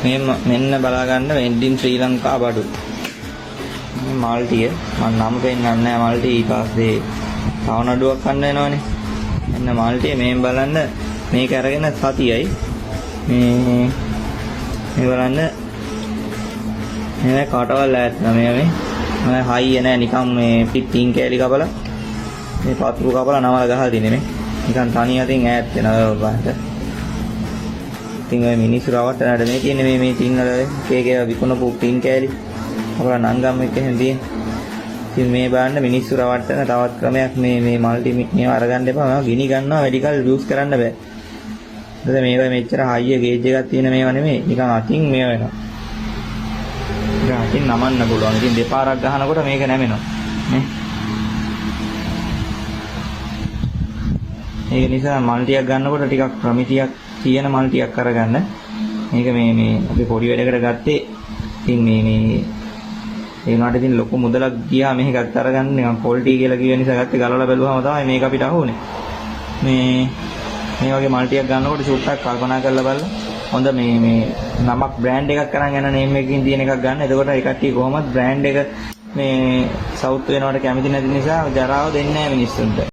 මෙන්න බලා ගන්න වෙන්ඩින් ශ්‍රී ලංකා බඩු. මේ මල්ටිය මම නම් පෙන්නන්නේ නැහැ මල්ටි ඊට පස්සේ තව නඩුවක් ගන්න වෙනවනේ. මෙන්න මල්ටිය මේන් බලන්න මේක අරගෙන සතියයි. මේ බලන්න මේ කාටවල් ඈත් නෑ මේ හයිය නෑ නිකන් මේ පිටින් කෑලි කපලා මේ පතුරු කපලා නවල ගහලා දිනේ මේ නිකන් තනිය අතින් ඈත් වෙනවා බලන්න. ඉතින් ඔය මිනිස්සු රවට්ටනට මේ කියන්නේ මේ ටින් වල කේකේ විකුණපු ටින් කෑලි අපලා නංගම් එක එහෙම තියෙන. ඉතින් මේ බලන්න මිනිස්සු රවට්ටන තවත් ක්‍රමයක් මේ මල්ටි මේව අරගන්න එපා. මේවා ගිනි ගන්නවා වැඩි කල් යූස් කරන්න බෑ. මොකද මේවා මෙච්චර හයිය ගේජ් එකක් තියෙන මේවා නෙමෙයි. නිකන් අතින් මේව වෙනවා. ඉතින් අතින් නමන්න පුළුවන්. ඉතින් දෙපාරක් ගහනකොට මේක නැමෙනවා. නේ. ඒක නිසා මල්ටියක් ගන්නකොට ටිකක් ප්‍රමිතියක් තියෙන මල්ටියක් අරගන්න. මේක මේ අපි පොඩි වැඩකට ගත්තේ. ඉතින් මේ ඒ උනාට ඉතින් ලොකු මුදලක් ගියා මේකත් අරගන්න නිකන් ක්වොලිටි කියලා කියන නිසා ගත්තේ ගලවලා බැලුවාම තමයි මේක අපිට අහුනේ. මේ වගේ මල්ටියක් ගන්නකොට චුට්ටක් කල්පනා කරලා බලන්න. හොඳ මේ නමක් බ්‍රෑන්ඩ් එකක් කරන් යන නේම් එකකින් තියෙන එකක් ගන්න. එතකොට ඒ කට්ටිය කොහොමද බ්‍රෑන්ඩ් එක මේ සවුත් වෙනවට කැමති නැති නිසා ජරාව දෙන්නේ නැහැ මිනිස්සුන්ට.